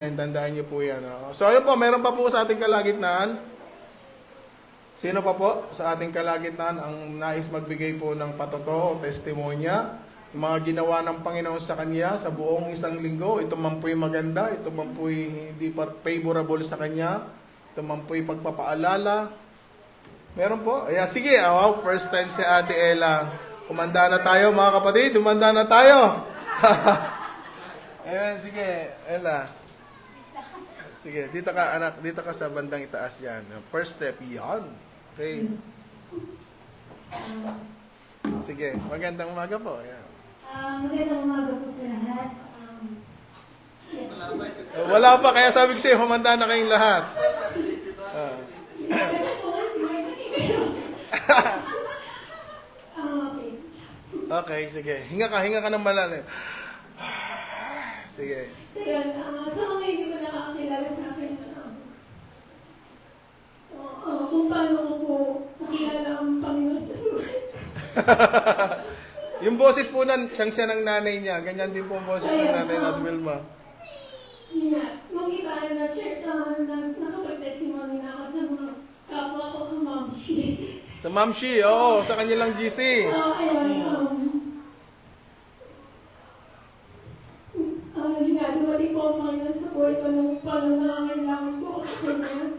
And tandaan niyo po yan. So ayun po, meron pa po sa ating kalagitnaan. Sino pa po sa ating kalagitnaan ang nais magbigay po ng patotoo o testimonya? Yung mga ginawa ng Panginoon sa kanya sa buong isang linggo. Ito man po'y maganda, ito man po'y hindi favorable sa kanya. Ito man po'y pagpapaalala. Meron po? Ayan, sige, wow, first time si Ate Ella. Kumanda na tayo mga kapatid, kumanda na tayo. Ayan, sige, Ella. Sige, dito ka anak, dito ka sa bandang itaas yan. First step, yan. Okay. Sige, magandang umaga po. Yan. Magandang umaga po sa lahat. Wala pa, kaya sabi ko sa'yo, humanda na kayong lahat. Okay, sige. Hinga ka ng malalim. Sige. So yun, sa mga hindi mo nakakilala sa akin, kung paano ko po nakilala ang Panginoon sa buhay. Yung boses po siyang siya ng nanay niya. Ganyan din po ang boses ng nanay natin, Wilma. Nung iba na-share nakapag-testimony na ako sa mga kapwa ko sa Mamshi. Sa Mamshi, oo. Sa kanilang GC. Ginagawa po ang Panginoon sa buhay ko nung pangangailangan ko sa kanya.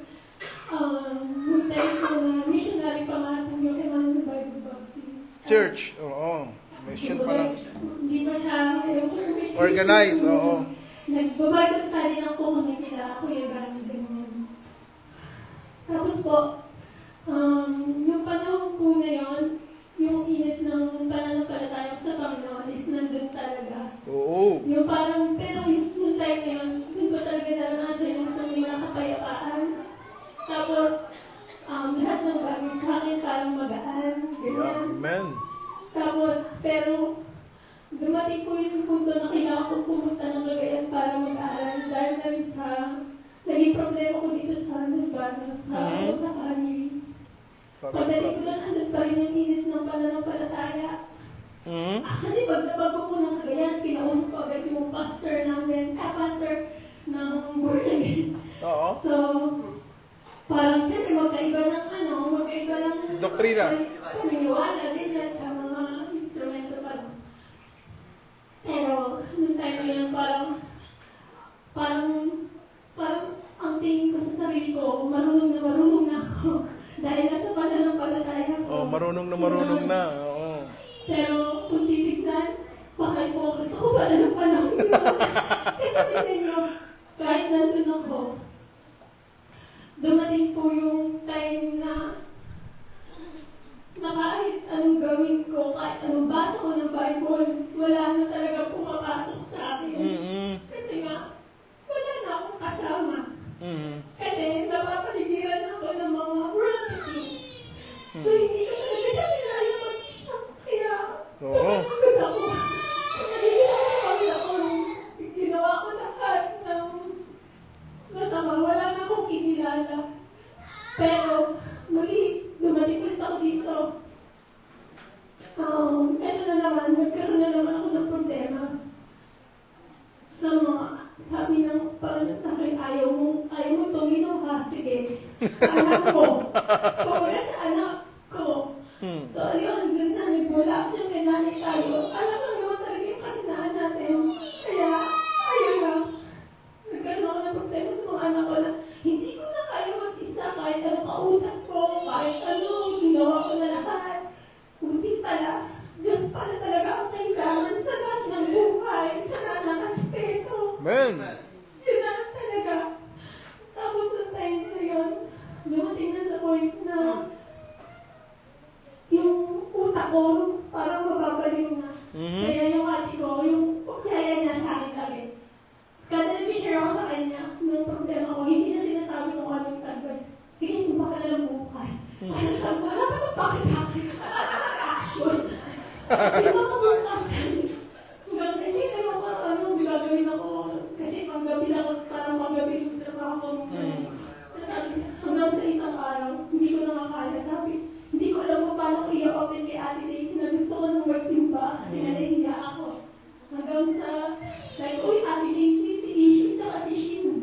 Muntay ko na missionary pa nga po yung Emmanuel Bible Baptist. Church, oo. Mission pa lang. Hindi pa siya Organize, oo. Nag-Bible study lang po kami nila, Kuya Brani, ganyan. Tapos po, yung panahon po na yun, yung init ng pananampalataya sa Panginoon is nandun talaga. Oo. Yung parang, pero yung time na yun, dun ko talaga naranasan yung mga kapayapaan. Tapos, lahat ng bagay sa akin parang magaan, ganyan. Amen. Tapos, pero, dumating po yung punto na kailangan ko pumunta ng Cagayan para mag-aaral dahil na rin sa naging problema ko dito sa Los Banos, sa family. Pagdating ko lang, andun pa rin yung init ng pananampalataya. Actually, pagdabag ko ng Cagayan, kinausap ko agad yung pastor namin, pastor ng Burlingame. Oo. So, parang siyempre magkaiba ng Doktrina. Paniniwala din yan sa mga instrumento pa lang. Pero, nung time na yun, parang ang tingin ko sa sarili ko, marunong na ako. Dahil nasa pananampalataya ko. Oh, marunong na. Oo. Pero, kung titignan, paka-hypocrite ako pala ng panahon yun. Kasi tignan nyo, kahit nandun ako, dumating po yung time na kahit anong gawin ko, kahit anong basa ko ng Bible, wala na talaga pumapasok sa akin. Kasi nga, wala na akong kasama. Kasi napapaligiran ako ng mga worldly things. So hindi ko talaga siya kinaya mag-isa. Kaya, pagkakagod ako. Kaya ako, ginawa ko lahat ng masama. Wala na akong kinilala. Pero, muli, dumating ulit ako dito. Eto na naman, nagkaroon na naman ako ng problema. Sa mga, sabi ng parang sa akin, ayaw mo tumino ka, sige. Sa anak ko. So, wala sa anak ko. So, ayun, doon na, nagmula siya, may nanay tayo. Alam mo naman talaga yung kahinaan natin. Kaya, ayun na. Nagkaroon ako ng problema sa mga anak ko na hindi ko na kaya mag-isa kahit ano kausap ko, kahit ano, ginawa ko na lahat. Hindi pala, Diyos pala talaga ang kailangan sa lahat ng buhay, sa lahat ng aspeto. Amen. Yun na lang talaga. Tapos yung time na yun, dumating na sa point na yung utak ko parang mababaliw na. Kaya yung ate ko, yung kaya niya sa akin agad. Kada nag-share ako sa kanya ng problema ko, hindi na sinasabi kung ano yung advice. Sige, sumpa ka na lang bukas. Ano sabi ko, wala ka magpaka sa akin. Action. Kasi bukas. Hanggang sa hindi na ako, gagawin ako. Kasi panggabi lang ako, parang panggabi yung trabaho ko. Hanggang sa isang araw, hindi ko nakakaya. Sabi, hindi ko alam kung paano ko i-open kay Ate Daisy na gusto ko nang magsimba. Kasi nahihiya ako. Hanggang sa, like, uy, Ate Daisy, si Ishi, si Shin.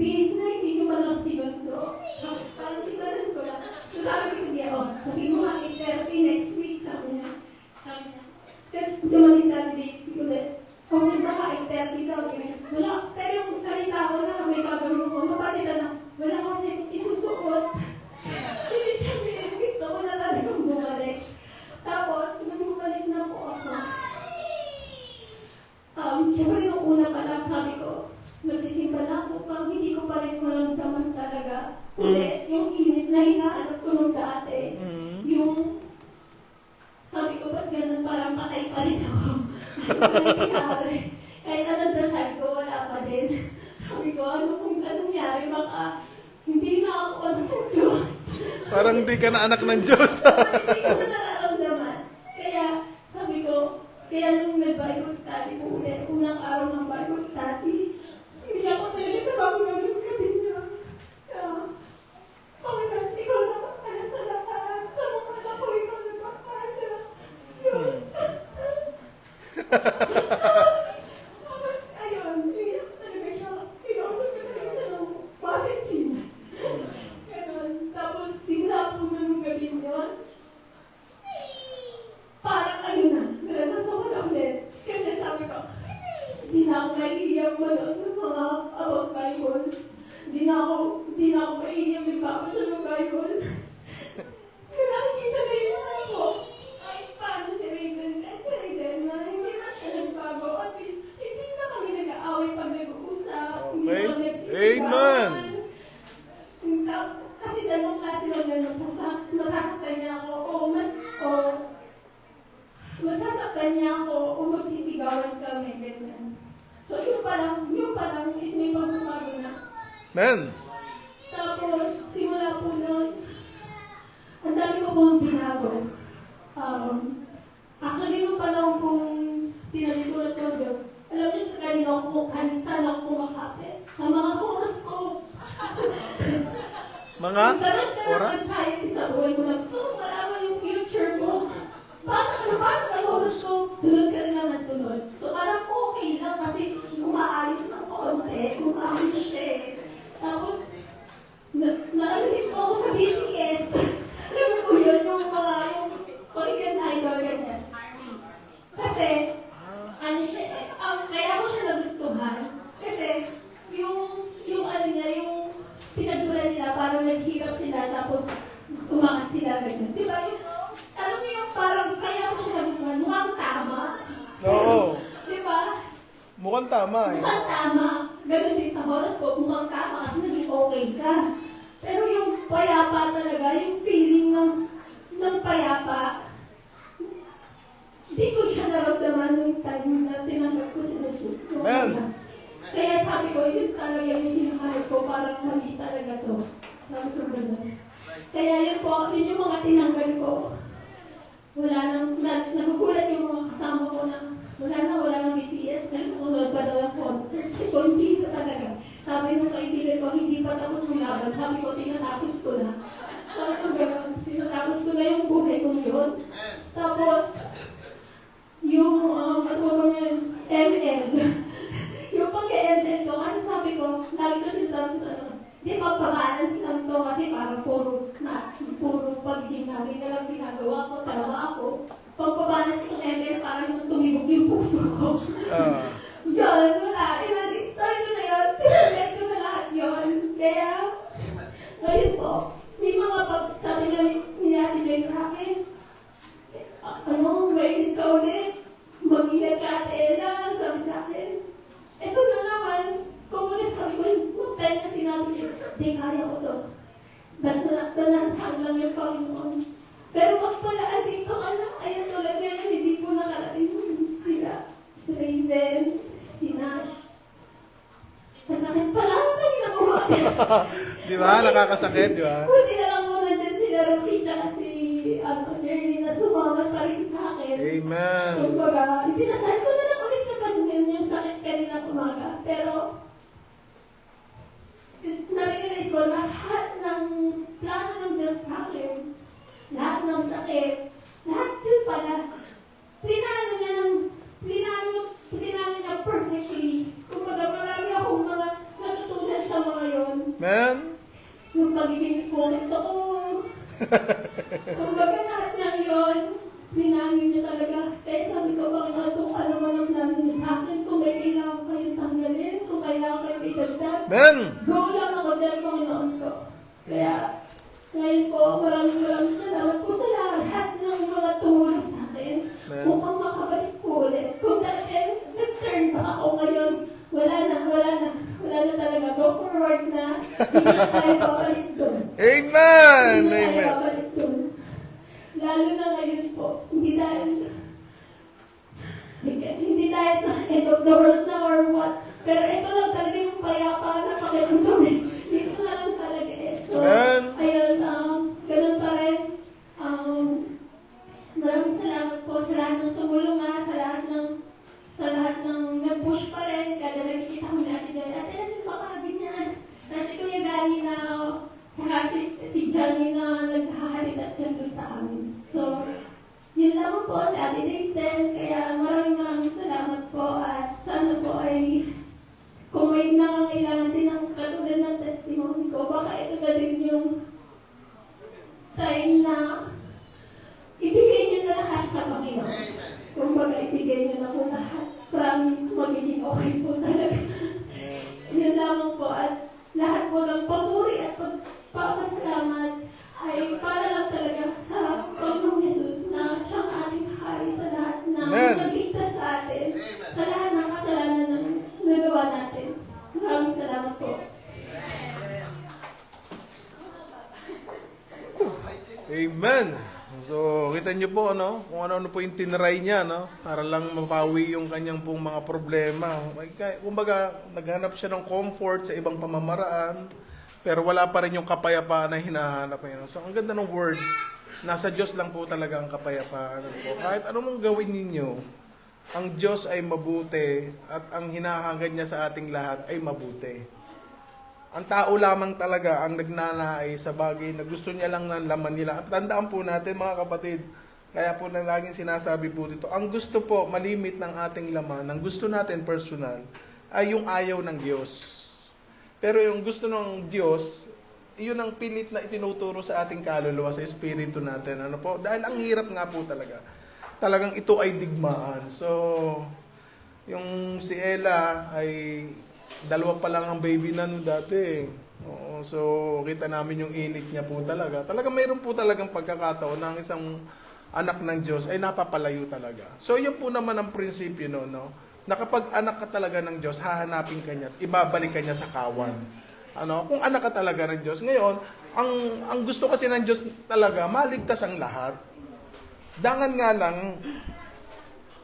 nangyari, baka hindi na ako anak ng Diyos. Parang hindi ka na anak ng Diyos. Hindi ko na nararamdaman. Kaya sabi ko, kaya nung nag-Bible study ko ulit, unang araw ng Bible study, hindi ako talaga sa Panginoon yung gabi niya. Kaya, Panginoon, ikaw na magpala sa lahat, sa mga anak ko, ikaw na magpala. Yun. Tapos, ayun, iyak talaga siya. Kinausap ko talaga siya ng positive. Ganun. Tapos, simula po na nung gabi yun, parang ano na, naranasan ko na ulit. Kasi sabi ko, hindi na ako maiiyak manood ng mga about Bible. Hindi na ako maiiyak magbabasa ng Bible. Kaya nakikita na yung mga ko, ay paano si Raven, si Raven na hindi na siya nagbago. At least, hindi na kami nag-aaway pag nag-uusap. Hindi na kami nagsisigawan. Amen. Kasi ganun klase lang na masasaktan niya ako masasaktan niya ako o magsisigawan kami, ganyan. So, yung palang is may pagbabago na. Amen. Tapos, simula po nun, ang dami ko pong binago. Actually, nung panahon kong tinalikulat ko Diyos, alam niyo sa kanina ko kung saan ako kumakapit. Sa mga horoscope. Mga Nagkaroon ka ng oras? anxiety sa buhay mo na gusto mo malaman yung future mo. Paano ang horoscope? Sunod ka rin naman sunod. So parang okay lang kasi umaayos ng konti, umaayos siya eh. Tapos, naalala ko ako sa BTS. Alam mo po yun, yung mga, yung Korean idol, ganyan. Kasi, ano siya eh, kaya ko siya nagustuhan. Kasi, yung ano niya, yung pinagmulan nila, parang naghirap sila, tapos umangat sila, ganyan. Di ba yung, alam mo yung parang kaya ko siya nagustuhan, mukhang tama. Oo. Di ba? Mukhang tama eh. Mukhang tama. Ganun din sa horoscope, mukhang tama kasi naging okay ka. Pero yung payapa talaga, yung feeling ng payapa, hindi ko siya naramdaman yung time na tinanggap ko si Jesus. Amen. Kaya sabi ko, yun talaga yung hinahanap ko, parang mali talaga to. Sabi ko gano'n. Kaya yun po, yun yung mga tinanggal ko. Wala nang, nagugulat yung mga kasama ko na wala nang BTS, nanonood pa daw ng concert. Sabi ko, hindi na talaga. Sabi nung kaibigan ko, hindi pa tapos yung laban. Sabi ko, tinatapos ko na. Sabi ko gano'n, tinatapos ko na yung buhay ko yun. Tapos, yung, ano yun, ML. Yung pag-ML ko, kasi sabi ko, lagi ko sinasabi sa di magpabalance lang to kasi parang puro pagiging namin na lang ginagawa ko, talaga ako. Pagpabalance ko ML, parang yung tumibok yung puso ko. Yun, wala. I-install ko na yun. Tinagay ko na lahat yun. Kaya, ngayon po, may mga pagsabi na niyatibay sa akin. Wait ka ulit. Mag-ingat ka at Ella, sabi sa akin. Ito na naman, kung ulit sabi ko, mag-time na sinabi niyo, di kaya ko to. Basta nanahan lang yung Panginoon. Pero magpalaan dito, anak, ayan talaga yan, hindi po nakarating sila. Si Raven, si Nash. Masakit pala ang kanina ko. Di ba? Nakakasakit, di ba? Buti na lang muna dyan sila Rocky tsaka si Jerry na sumagat pa rin sa akin. Amen. Kumbaga, ipinasal ko na lang ulit sa kanila yung sakit kanina umaga. Pero, na-realize ko lahat ng plano ng Diyos sa akin, lahat ng sakit, lahat yun pala, plinano niya perfectly. Kumbaga, marami akong mga natutunan sa mga yon. Amen. Yung pagiging kulit ako. Kumbaga, lahat ng yon, plinano niya talaga. Kaya sabi ko, Panginoon, kung ano man ang plano niyo sa akin, kung may kailangan kayong tanggalin, kung kailangan kayong idagdag, Amen. go lang ako dyan, Panginoon ko. Kaya, ngayon po, maraming salamat po sa lahat ng mga tumulong sa akin. Amen. Upang makabalik po ulit. Kung dati, nag-turn back ako ngayon, wala na talaga. Go forward na. Hindi na tayo babalik doon. Amen. Hindi na tayo Amen. babalik doon. Lalo na ngayon po, hindi dahil sa end of the world na or what. Pero ito lang talaga yung payapa na pakiramdam. na naghahalina siya doon sa amin. So, yun lang po si Ate Dexter. Kaya maraming salamat po at sana po ay kung may nangangailangan din ng katulad ng testimony ko, baka ito na din yung time na ibigay niyo na lahat sa Panginoon. Kung baga ibigay niyo na po lahat, promise, magiging okay po talaga. Yun lamang po at lahat po ng papuri at pagpapasalamat ay para lang talaga sa Panginoong Jesus na siyang ating hari sa lahat na nagligtas sa atin, sa lahat ng kasalanan na nagawa natin. Maraming salamat po. Amen. So, kita niyo po, ano, kung ano-ano po yung tinry niya, no, para lang mapawi yung kanyang pong mga problema. Kumbaga, naghanap siya ng comfort sa ibang pamamaraan, pero wala pa rin yung kapayapaan na hinahanap niya. So, ang ganda ng word, nasa Diyos lang po talaga ang kapayapaan. Po. Kahit anong gawin ninyo, ang Diyos ay mabuti at ang hinahangad niya sa ating lahat ay mabuti. Ang tao lamang talaga ang nagnanais sa bagay na gusto niya lang ng laman nila. At tandaan po natin mga kapatid, kaya po na laging sinasabi po dito, ang gusto po malimit ng ating laman, ang gusto natin personal, ay yung ayaw ng Diyos. Pero yung gusto ng Diyos, yun ang pilit na itinuturo sa ating kaluluwa, sa espiritu natin. Ano po? Dahil ang hirap nga po talaga. Talagang ito ay digmaan. So, yung si Ella ay dalawa pa lang ang baby na no dati. Oo, so, kita namin yung init niya po talaga. Talaga mayroon po talagang pagkakataon ng isang anak ng Diyos ay napapalayo talaga. So, yun po naman ang prinsipyo no? Na kapag anak ka talaga ng Diyos, hahanapin ka niya at ibabalik ka niya sa kawan. Ano? Kung anak ka talaga ng Diyos. Ngayon, ang gusto kasi ng Diyos talaga, maligtas ang lahat. Dangan nga lang,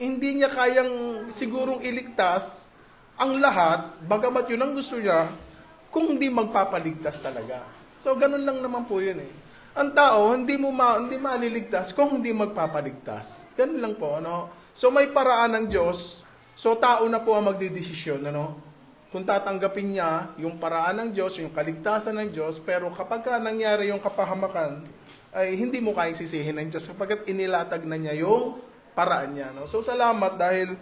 hindi niya kayang sigurong iligtas ang lahat, bagamat yun ang gusto niya, kung hindi magpapaligtas talaga. So, ganun lang naman po yun eh. Ang tao, hindi maliligtas kung hindi magpapaligtas. Ganun lang po, ano? So, may paraan ng Diyos. So, tao na po ang magdidesisyon, ano? Kung tatanggapin niya yung paraan ng Diyos, yung kaligtasan ng Diyos, pero kapag nangyari yung kapahamakan, ay hindi mo kayang sisihin ng Diyos sapagkat inilatag na niya yung paraan niya. No? So, salamat dahil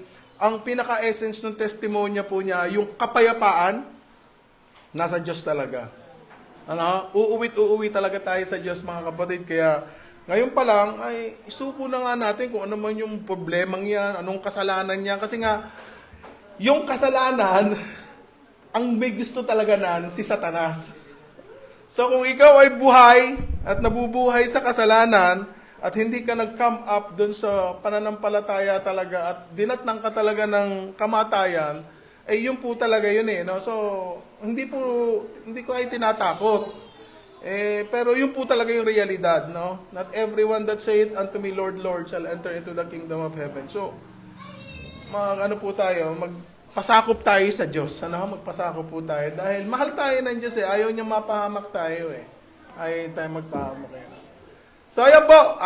ang pinaka-essence ng testimonya po niya, yung kapayapaan, nasa Diyos talaga. Ano? Uuwi talaga tayo sa Diyos, mga kapatid. Kaya, ngayon pa lang, ay isuko na nga natin kung ano man yung problemang yan, anong kasalanan niya. Kasi nga, yung kasalanan, ang may gusto talaga nan, si Satanas. So, kung ikaw ay buhay at nabubuhay sa kasalanan, at hindi ka nag-come up dun sa pananampalataya talaga at dinatnang ka talaga ng kamatayan, eh yun po talaga yun eh. No? So, hindi ko ay tinatakot. Pero yun po talaga yung realidad. No? Not everyone that saith unto me, Lord, Lord, shall enter into the kingdom of heaven. So, magpasakop tayo sa Diyos. Ano? Magpasakop po tayo. Dahil mahal tayo ng Diyos eh. Ayaw niya mapahamak tayo eh. Ayaw tayo magpahamak eh. So, ayan po.